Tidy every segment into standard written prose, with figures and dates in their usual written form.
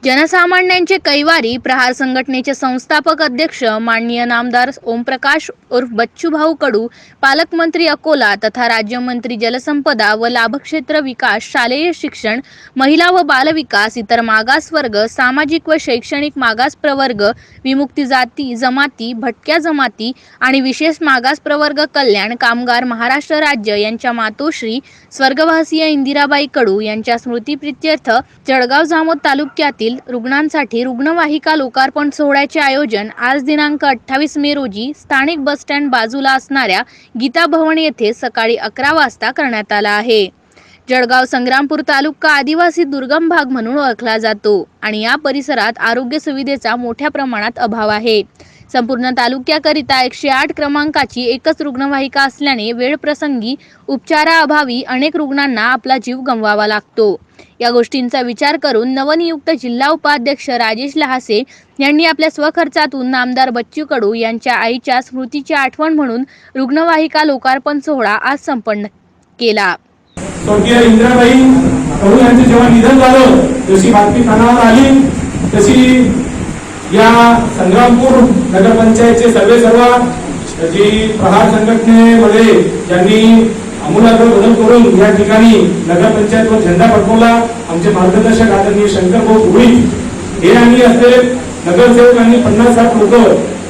जनसामान्यांचे कैवारी प्रहार संघटनेचे संस्थापक अध्यक्ष माननीय नामदार ओमप्रकाश उर्फ बच्चूभाऊ कडू, पालकमंत्री अकोला तथा राज्यमंत्री जलसंपदा व लाभक्षेत्र विकास, शालेय शिक्षण, महिला व बालविकास, इतर मागासवर्ग, सामाजिक व शैक्षणिक मागास प्रवर्ग, विमुक्ती जाती जमाती, भटक्या जमाती आणि विशेष मागास प्रवर्ग कल्याण कामगार महाराष्ट्र राज्य यांच्या मातोश्री स्वर्गवासीय इंदिराबाई कडू यांच्या स्मृतिप्रित्यर्थ जळगाव जामोद तालुक्यातील रुग्णांसाठी रुग्णवाहिका लोकार्पण सोहळ्याचे आयोजन आज दिनांक 28 मे रोजी स्थानिक बस स्टँड बाजूला असणाऱ्या गीता भवन येथे सकाळी 11 वाजता करण्यात आला आहे। जळगाव संग्रामपूर तालुका आदिवासी दुर्गम भाग म्हणून ओळखला जातो आणि या परिसरात आरोग्य सुविधेचा मोठ्या प्रमाणात अभाव आहे। संपूर्ण तालुक्याकरिता 108 क्रमांकाची एकच रुग्णवाहिका असल्याने वेळप्रसंगी उपचाराअभावी अनेक रुग्णांना आपला जीव गमवावा लागतो। या गोष्टींचा विचार करून नवनियुक्त जिल्हा उपाध्यक्ष राजेश लहासे यांनी आपल्या स्वखर्चातून नामदार बच्चू कडू यांच्या आईच्या स्मृतीची आठवण म्हणून रुग्णवाहिका लोकार्पण सोहळा आज संपन्न केला। स्वर्गीय इंदिराबाई कडू यांचे जेव्हा निधन झालं, जशी बातमी कानावर आली तशी या संग्रामपूर नगरपंचायतचे सर्वेसर्वा जी प्रहार संघटनेमध्ये ज्यांनी आमूलाग्र बदल करून या ठिकाणी नगरपंचायतवर झेंडा फडकवला, आमचे मार्गदर्शक आदरणीय शंकरभाऊ पुरोहित हे आणि असलेले नगरसेवक आणि 50-60 लोक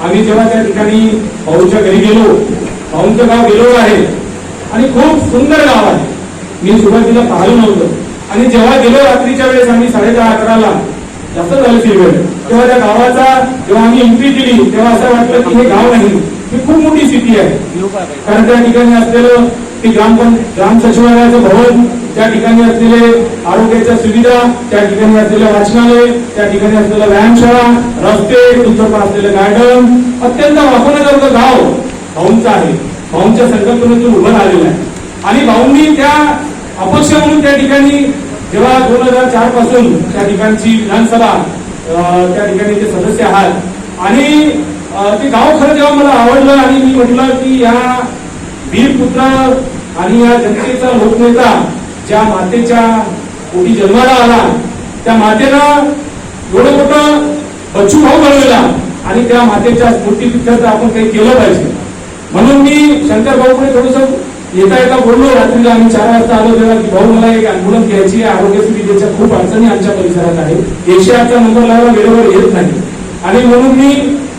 आम्ही जेव्हा त्या ठिकाणी भाऊच्या घरी गेलो, भाऊंचं गाव गेलो आहे आणि खूप सुंदर गाव आहे। मी सुरुवातीला पाहिलं नव्हतं आणि जेव्हा गेलो रात्रीच्या वेळेस आम्ही 10:30-11ला जास्त झालं वेळ, तेव्हा त्या गावाचा जेव्हा आम्ही एंट्री केली तेव्हा असं वाटलं की हे गाव नाही, ही खूप मोठी सिटी आहे। कारण त्या ठिकाणी असलेलं ते ग्राम सचिवालयाचं भवन, त्या ठिकाणी असलेले आरोग्याच्या सुविधा, त्या ठिकाणी असलेलं वाचनालय, त्या ठिकाणी असलेलं व्यायामशाळा, रस्ते, तुमचं असलेलं गार्डन, अत्यंत वापरण्याजोगं गाव भाऊंचं आहे। भाऊंच्या संकल्पनेतून उभं राहिलेलं आहे आणि भाऊंनी त्या अपक्ष म्हणून त्या ठिकाणी जेव्हा 2004 पासून त्या ठिकाणची विधानसभा त्या ठिकाणी ते सदस्य आहात आणि ते गाव खरं जेव्हा मला आवडलं आणि मी म्हटलं की या वीरपुत्र आणि या जनतेचा लोकनेता ज्या मातेच्या पोटी जन्माला आला, त्या मातेनं एवढं मोठं बच्चू भाऊ घडवला आणि त्या मातेच्या स्मृतीप्रित्यर्थ आपण काही केलं पाहिजे। म्हणून मी शंकर भाऊकडे थोडंसं येता बोललो। रात्रीला आम्ही 4 वाजता आलो तेव्हा की भाऊ मला एक ॲम्ब्युलन्स घ्यायची आहे, आरोग्य सुविधेच्या खूप अडचणी आमच्या परिसरात आहे, 108चा नंबर लावला वेळेवर येत नाही आणि म्हणून मी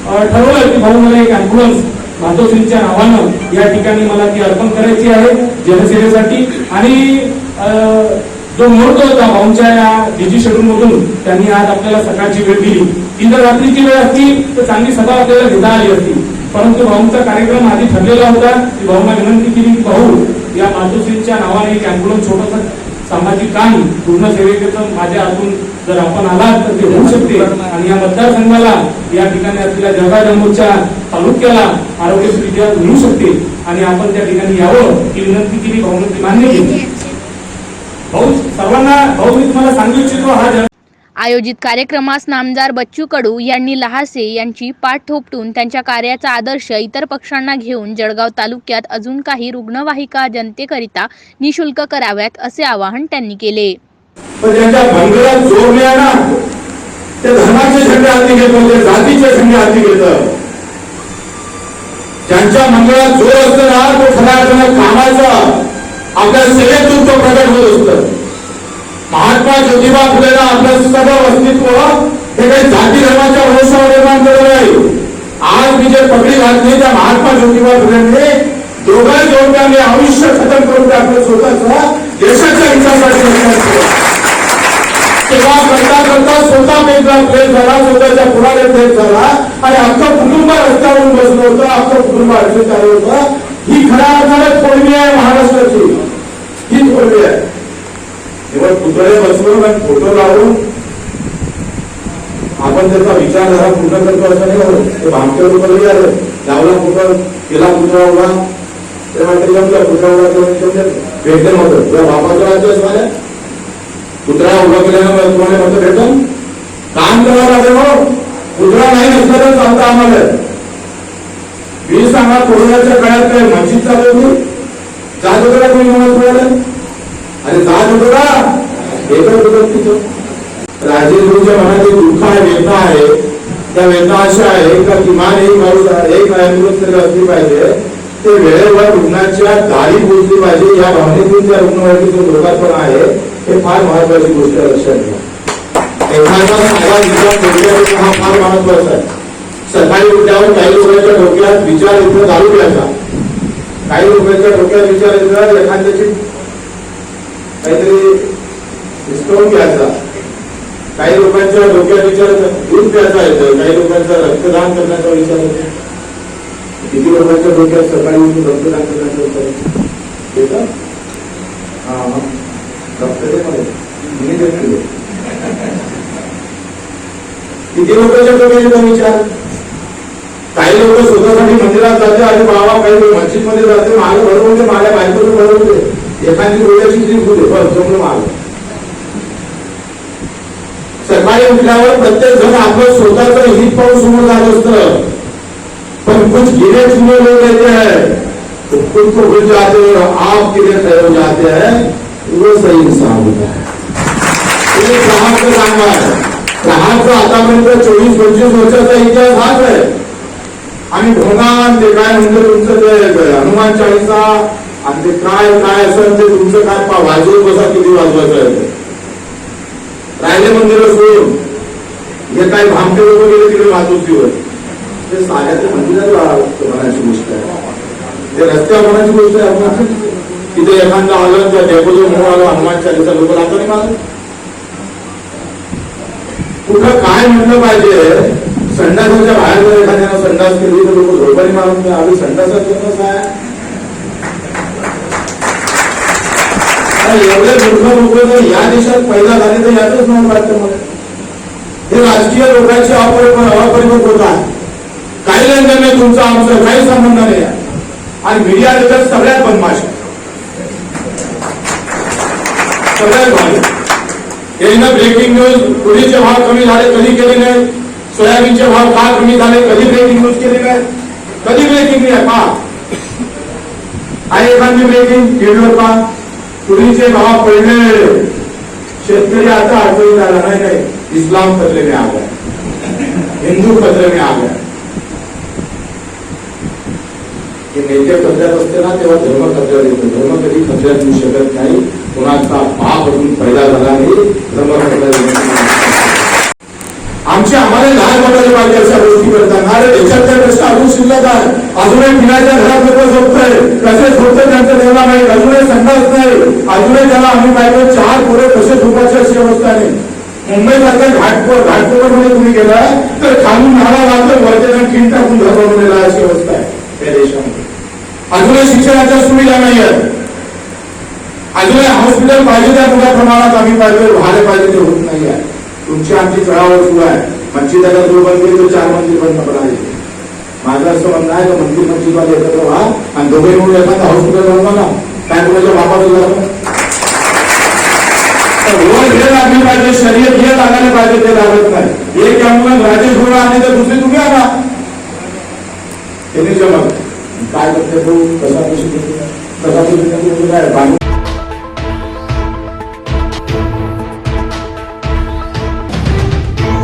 ठरवलं की भाऊ मला एक ॲम्ब्युलन्स मातोश्रींच्या नावानं या ठिकाणी मला ती अर्पण करायची आहे जनसेवेसाठी। आणि जो मुहूर्त होता भाऊंच्या या बिझी शेड्यूल मधून त्यांनी आज आपल्याला सकाळची वेळ दिली, ती जर रात्रीची वेळ असती तर चांगली सभा आपल्याला घेता आली असती, परंतु भाऊंचा कार्यक्रम आधी ठरलेला होता। की भाऊंना विनंती केली की भाऊ या मातोश्रींच्या नावाने एक ॲम्ब्युलन्स छोटंसं सामाजिक काम रुग्णसेवेचं माझ्या हातून जर आपण आलात तर ते होऊ शकते आणि या मतदारसंघाला या ठिकाणी असलेल्या जळगाव जामोदच्या तालुक्याला आरोग्य सुविधा मिळू शकते आणि आपण त्या ठिकाणी यावं ही विनंती केली। भाऊने ती मान्य केली। भाऊ सर्वांना भाऊ मी तुम्हाला सांगू इच्छितो, हा आयोजित कार्यक्रमास नामदार बच्चू कडू यांनी लहासे यांची पाठ थोपटून त्यांच्या कार्याचा आदर्श इतर पक्षांना घेऊन जळगाव तालुक्यात अजून काही रुग्णवाहिका जनतेकरिता निशुल्क कराव्यात असे आवाहन त्यांनी केले। ज्यांच्या भंगरात जोर नाही ना, ते धर्माचे झेंडे हाती घेतो, ते जातीचे झेंडे हाती घेतं। ज्यांच्या मंगळात जोर असतो ना तो खऱ्या अर्थानं कामाचा आपल्या सेवेतून तो प्रकट होत असतं। महात्मा ज्योतिबा फुलेंना आपलं सर्व अस्तित्व हे काही जाती धर्माच्या भरोशावर निर्माण केलं नाही। आज मी जे पगडी घातली त्या महात्मा ज्योतिबा फुलेंनी दोघांनी जोडण्याने आयुष्य खतम करून आपलं स्वतःचा देशाच्या हितासाठी तेव्हा करता करता स्वतः पेटला प्रेस झाला, स्वतःच्या पुढाने प्रेस झाला आणि अख्खं कुटुंब रस्त्यावरून बसलं होतं, अख्खं कुटुंब अडचणीत आलं होतं। ही खऱ्या अर्थाने थोडवी आहे महाराष्ट्राची, ही थोडवी आहे। केवळ पुतळे बसवून आणि फोटो लावून आपण त्याचा विचारधारा पूर्ण करतो असं नाही होत। ते भामटे लोकांनी आलं, लावला फोटो केला, पुतळा उभा, ते म्हणते जमलं पुतळा उभा भेटलं होतं तुझ्या बापाचं राज्य मला पुतळा उभा केल्यानं तुम्हाला मत भेटून काम करावं लागेल। हो पुतळा नाही नसलं तर चालतं आम्हाला। मी सांगा कोरोनाच्या काळात काय मस्जिद चालू होती, जात होतं का कोणी नमाज पडायला? अरे जात होतं का? एकच होतं तिथं राजेंद्रच्या मनात एक दुःख आहे, वेदना आहे. त्या वेदना अशा आहे का किमान एक माणूस एक ॲम्ब्युलन्स तरी असली पाहिजे, ते वेळेवर रुग्णाच्या दारी पोहोचली पाहिजे. या भावनेतून त्या रुग्णवाहिकेचं लोकार्पण आहे, हे फार महत्वाची गोष्ट आहे. लक्षात घ्या. एखादा साधा विचार हा फार महत्वाचा आहे. सकाळी उठल्यावर काही लोकांच्या डोक्यात विचार येतो दारू प्यायचा, काही लोकांच्या डोक्यात विचार येतात एखाद्याची काहीतरी हिसकावून घ्यायचा, काही लोकांच्या डोक्यात विचार दूध प्यायचा येतं, काही लोकांचा रक्तदान करण्याचा विचार येतो. किती लोकांच्या डोक्यात सकाळी उठून रक्तदान करण्याचा विचार येतं? रक्त दे मला, मी देतो. किती लोकांच्या डोक्यात येतो विचार? काही लोक स्वतःसाठी मंदिरात जाते आणि बाबा काही लोक मस्जिद मध्ये जाते, मागे भरवते, माझ्या बायकोचं भरवते, एखादी डोळ्याची ट्रीप होते, बस जमलं माग. सकाळी उठल्यावर प्रत्येक जण आपलं स्वतःचं हित पाहून समोर जात असतं, पण कुछ गिरे चुने लोग रहते हैं, तो खुद को भूल जाते हैं और आप के लिए खड़े हो जाते हैं, वो सही इंसान होता है. ग्राहकचं काम आहे. ग्राहकचा आतापर्यंत 24-25 वर्षाचा इतिहास हाच आहे. आणि ढोंगान ते काय म्हणजे तुमचं ते हनुमान चाळीसा आणि ते काय काय असेल ते तुमचं काय वाजवत बसा, किती वाजवायचं आहे. राहिले मंदिर सोडून हे काही भामटे लोक गेले तिकडे मातोश्रीवर, ते साऱ्याच्या मंदिरात मनाची गोष्ट आहे, ते रस्त्यावर मनाची गोष्ट आहे. आपण तिथे एखादा आलं त्या डेपोचं मोह आलं हनुमान चाळीसा लोक लागतो नाही मला. कुठं काय म्हणलं पाहिजे, संडासाच्या बाहेर जर एखाद्यानं संडास केली तर लोक झोपारी मारून आम्ही संडासात कसं आहे. एवढे मूर्ख लोक जर या देशात पैदा झाले तर यातच नाही वाटतं मला. हे राजकीय लोकांचे अपरिपक्वता आहे. काही लेनदेन नाही तुमचं आमचं, काही संबंध नाही. आणि मीडिया त्याच्यात सगळ्यात बदमाश, सगळ्यात भारी. यानं ब्रेकिंग न्यूज, तुरीचे भाव कमी झाले कधी केले नाही, सोयाबीनचे भाव का कमी झाले कधी ब्रेकिंग न्यूज केली नाही, कधी ब्रेकिंग नाही. आहे एखादी ब्रेकिंग टीव्हीवर पहा, तुरीचे भाव पडले, शेतकरी आता अडचणीत आला नाही, इस्लाम खतरे में आ गया, हिंदू खतरे में आ गया. हे नेते खतऱ्यात असते ना तेव्हा धर्म खतऱ्यात येतो. धर्म कधी खतऱ्यात येऊ शकत नाही. कोणाचा बाप अजून पैदा झाला नाही, धर्म खतऱ्यात येऊ. आमचे आम्हाला लहान मोठे पाहिजे अशा गोष्टी करताना अरे देशातल्या प्रश्न अजून शिल्लक आहे. अजूनही पिण्याच्या घरात लोक झोपतोय, कसे झोपतोय त्यांचं देवा नाही, अजूनही संडास नाही, अजूनही त्याला आम्ही पाहिजे 4 पोरे कसे झोपायची अशी अवस्था नाही. मुंबईसारख्या घाटकोपर मध्ये तुम्ही गेला तर खालून नाला लागलं, वरच्या खिंड टाकून घर बनवलेला अशी अवस्था आहे या देशामध्ये. अजूनही शिक्षणाच्या सुविधा नाही आहेत, अजूनही हॉस्पिटल पाहिजे त्या मोठ्या प्रमाणात आम्ही पाहिजे भाडे पाहिजे ते होत नाही आहे. तुमची आमची चढावर सुरू आहे. मस्जिदाला जो बंद केली तर 4 मंदिर बंद पडाले. माझं असं म्हणणं आहे की मंदिर मस्जिदवाले एकत्र व्हा आणि दोघे मिळून एखादा हॉस्पिटल बनवा ना. काय तुमच्या बापाचं झालं रोज हे लागली पाहिजे, शर्यत हे लागायला पाहिजे, ते लागत नाही. एक ॲम्ब्युलन्स राजेश घोडा आणली तर दुसरी तुम्ही आणा, त्यांनी जमत काय करते तो कसा पैसे काय